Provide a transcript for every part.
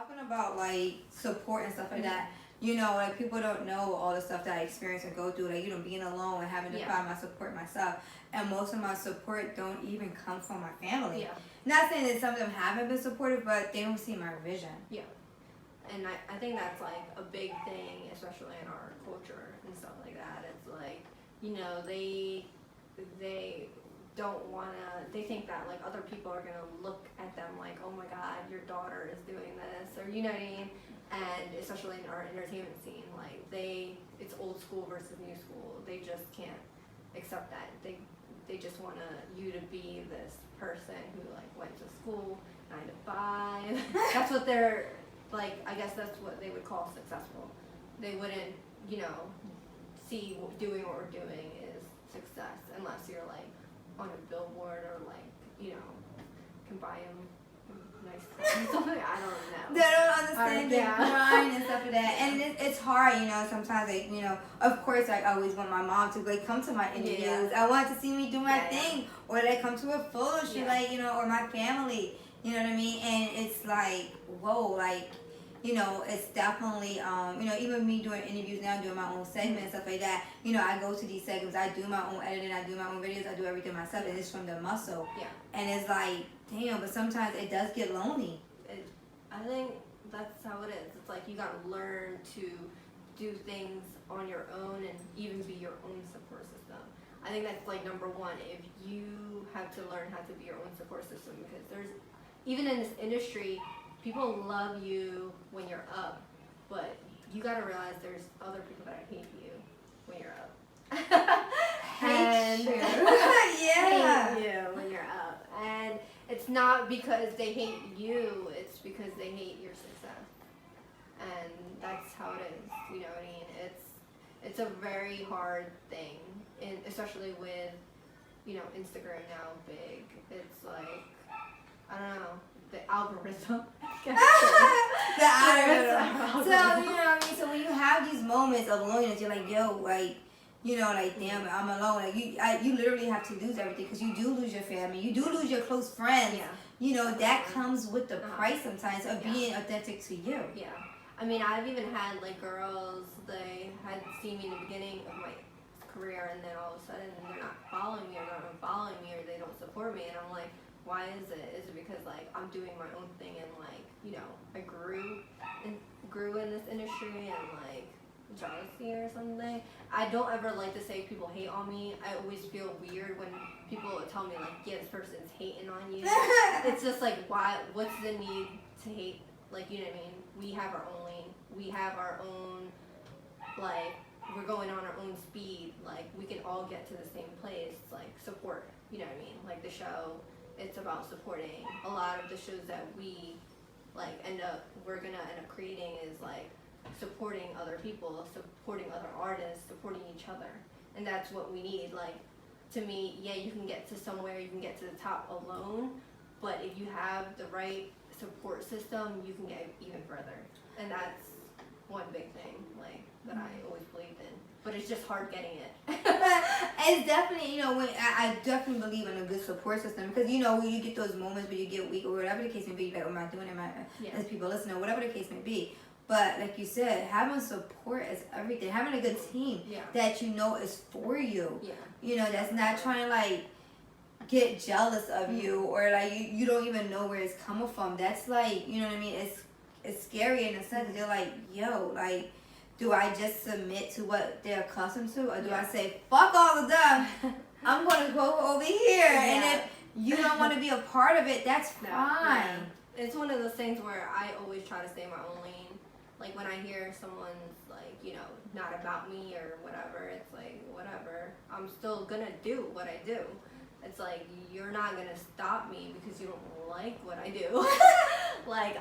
talking about like support and stuff like that, like people don't know all the stuff that I experience and go through, like, being alone and having to find my support myself. And most of my support don't even come from my family. Yeah. Not saying that some of them haven't been supportive, but they don't see my vision. Yeah. And I think that's like a big thing, especially in our culture and stuff like that. It's like, they don't wanna, they think that like other people are gonna look at them like, oh my god, your daughter is doing this, or you know what I mean? And especially in our entertainment scene, like it's old school versus new school. They just can't accept that. They just want you to be this person who like went to school 9 to 5. That's what they're like. I guess that's what they would call successful. They wouldn't, see doing what we're doing is success unless you're like on a billboard or like can buy them nice things. Something I don't know. They don't understand the grind and stuff like that, and it's hard, sometimes, like, of course I always want my mom to like come to my interviews. I want to see me do my thing, or they come to a photo shoot, like, or my family, you know what I mean? And it's like, whoa, like, it's definitely, even me doing interviews now, doing my own segment and stuff like that, I go to these segments, I do my own editing, I do my own videos, I do everything myself, and it's from the muscle. Yeah. And it's like, damn, but sometimes it does get lonely. I think that's how it is. It's like you gotta learn to do things on your own and even be your own support system. I think that's like number one. If you have to learn how to be your own support system, because there's, even in this industry, people love you when you're up, but you gotta realize there's other people that hate you when you're up. Hate you. Hate you when you're up. And it's not because they hate you, it's because they hate your success. And that's how it is, you know what I mean? It's a very hard thing, especially with, Instagram now big. It's like, I don't know, the algorithm. The algorithm. So, what I mean? So when you have these moments of loneliness, you're like, yo, like, like, damn it, I'm alone. Like, you literally have to lose everything, because you do lose your family. You do lose your close friends. Yeah. That comes with the price sometimes of being authentic to you. Yeah. I mean, I've even had, like, girls, they had seen me in the beginning of my career, and then all of a sudden they're not following me, or they're not following me, or they don't support me, and I'm like, why is it? Is it because, like, I'm doing my own thing, and, like, I grew in this industry, and, like, jealousy or something? I don't ever like to say people hate on me. I always feel weird when people tell me, like, yeah, this person's hating on you. It's just like, why? What's the need to hate? Like, you know what I mean? We have our own lane. We have our own, like, we're going on our own speed. Like, we can all get to the same place. Like, support. You know what I mean? Like, the show, it's about supporting. A lot of the shows that we, like, we're gonna end up creating is, like, supporting other people, supporting other artists, supporting each other. And that's what we need. Like, to me, yeah, you can get to somewhere, you can get to the top alone, but if you have the right support system, you can get even further. And that's one big thing, like, that I always believed in. But it's just hard getting it. It's definitely, when I definitely believe in a good support system, because, when you get those moments where you get weak or whatever the case may be, like, am I doing it? As people listening, whatever the case may be. But like you said, having support is everything. Having a good team that is for you. That's not trying to like get jealous of you, or like you don't even know where it's coming from. That's like, you know what I mean? It's scary in a sense. They're like, yo, like, do I just submit to what they're accustomed to, or do I say, fuck all of them, I'm gonna go over here, and if you don't want to be a part of it, that's fine. Yeah. It's one of those things where I always try to stay in my own lane. Like, when I hear someone's, like, not about me or whatever, it's like, whatever. I'm still gonna do what I do. It's like, you're not gonna stop me because you don't like what I do. Like,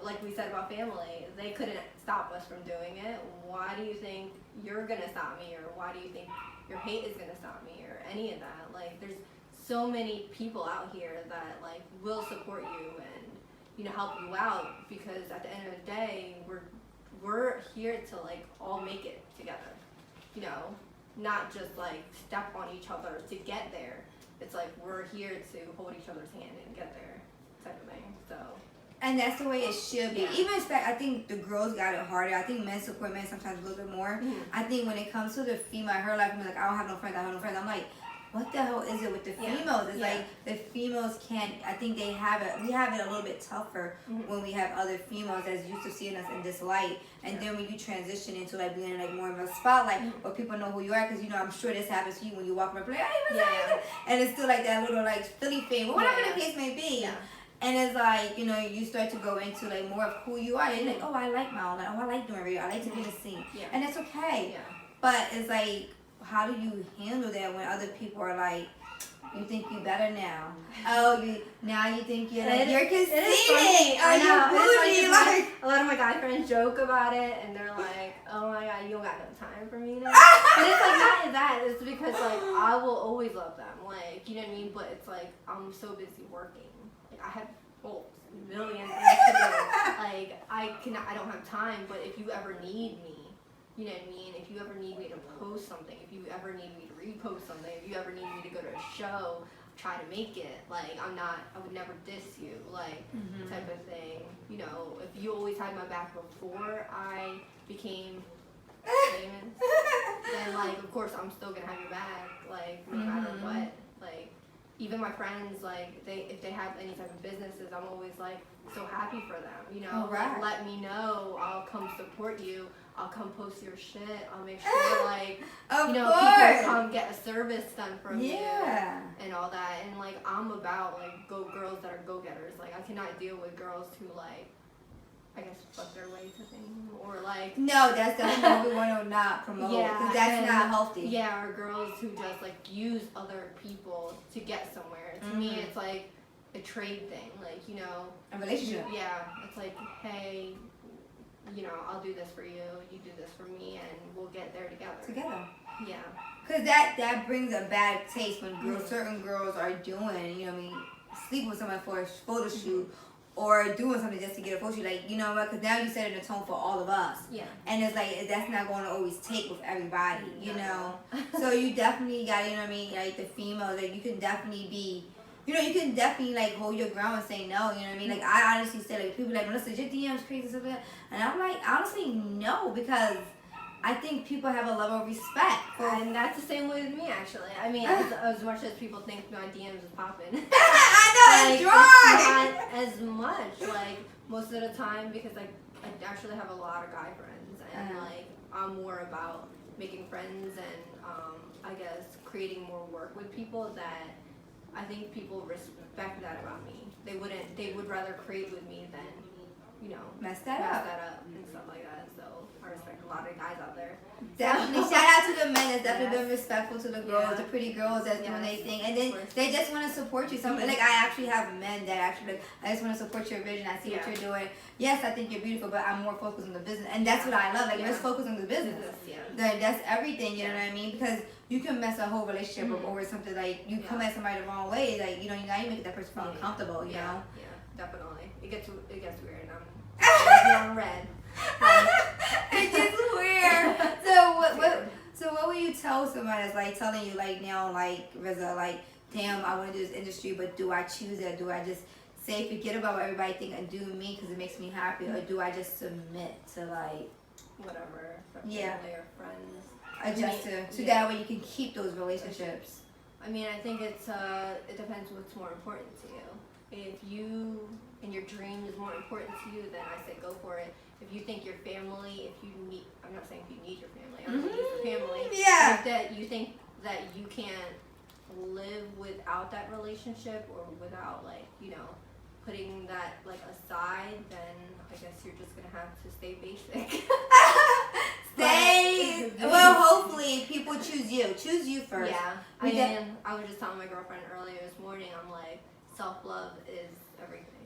like we said about family, they couldn't stop us from doing it. Why do you think you're gonna stop me? Or why do you think your hate is gonna stop me? Or any of that? Like, there's so many people out here that, like, will support you and, help you out, because at the end of the day, we're here to, like, all make it together, not just, like, step on each other to get there. It's like, we're here to hold each other's hand and get there, type of thing. So And that's the way it should be. Yeah. Even I think the girls got it harder. I think men support men sometimes a little bit more. Mm-hmm. I think when it comes to the female, her life, I'm like, I don't have no friends. I'm like, what the hell is it with the females? It's like the females can't. I think they have it. We have it a little bit tougher when we have other females that's used to seeing us in this light. And then when you transition into like being like more of a spotlight, where people know who you are, because I'm sure this happens to you when you walk around, like, hey, and it's still like that little like Philly thing, whatever the case may be. Yeah. And it's like, you start to go into like more of who you are. You're like, oh, I like my own. Like, oh, I like doing radio. I like to be in the scene. Yeah. And that's okay. Yeah. But it's like, how do you handle that when other people are like, you think you better now? Oh, you think you're like, you're conceited. Or you're bougie. Like, a lot of my guy friends joke about it, and they're like, oh my God, you don't got no time for me now. But it's like, not that. It's because like, I will always love them. Like, you know what I mean? But it's like, I'm so busy working. I have million things to do. Like I don't have time. But if you ever need me, you know what I mean. If you ever need me to post something, if you ever need me to repost something, if you ever need me to go to a show, try to make it. Like I would never diss you. Like type of thing. If you always had my back before I became famous, then like of course I'm still gonna have your back. Like no matter what. Like. Even my friends, like, if they have any type of businesses, I'm always, like, so happy for them, Like, let me know. I'll come support you. I'll come post your shit. I'll make sure, like, people come get a service done from you and all that. And, like, I'm about, like, girls that are go-getters. Like, I cannot deal with girls who, like, I guess fuck their way to things, or like no, that's what we want to not promote, because that's not healthy. Yeah, or girls who just like use other people to get somewhere. To me, it's like a trade thing, like a relationship. Yeah, it's like, hey, I'll do this for you, you do this for me, and we'll get there together. Yeah. Because that brings a bad taste when certain girls are doing, sleep with someone for a photo shoot. Or doing something just to get a photo shoot, like, because now you set it a tone for all of us. Yeah. And it's like, that's not going to always take with everybody, So you definitely got, like the females, like you can definitely be, you can definitely like hold your ground and say no, Like I honestly say, like people like, Melissa, your DM's crazy and stuff like that. And I'm like, honestly, no, because I think people have a level of respect. And that's the same way with me, actually. I mean, as much as people think my DMs is popping. I know, it's dry. Not as much. Like, most of the time, because like, I actually have a lot of guy friends. And like, I'm more about making friends and, I guess, creating more work with people that I think people respect that about me. They would rather create with me than, mess that up and stuff like that. So I respect a lot of guys out there. Definitely. Shout out to the men that's definitely been respectful to the girls, the pretty girls that's doing their thing. And then they just want to support you. Like I actually have men that actually like, I just want to support your vision. I see what you're doing. Yes, I think you're beautiful, but I'm more focused on the business. And that's what I love. Like let's focus on the business. That's everything, you know what I mean? Because you can mess a whole relationship up over something like you come at somebody the wrong way, like now you make that person feel uncomfortable, you know? Yeah, definitely. It gets weird and I'm red. It gets weird. So what would you tell somebody that's like telling you like now, like Riza, like damn, I want to do this industry, but do I choose it? Do I just say forget about what everybody think and do me because it makes me happy, or do I just submit to like whatever family or friends? Adjust to that way you can keep those relationships. I mean, I think it depends what's more important to you. If you and your dream is more important to you, then I say go for it. If you think your family, I'm not saying if you need your family, I'm going to use your family. Yeah. If that you think that you can't live without that relationship or without like, putting that like aside, then I guess you're just going to have to stay basic. Well, hopefully people choose you first. Yeah. I was just telling my girlfriend earlier this morning, I'm like, self-love is everything.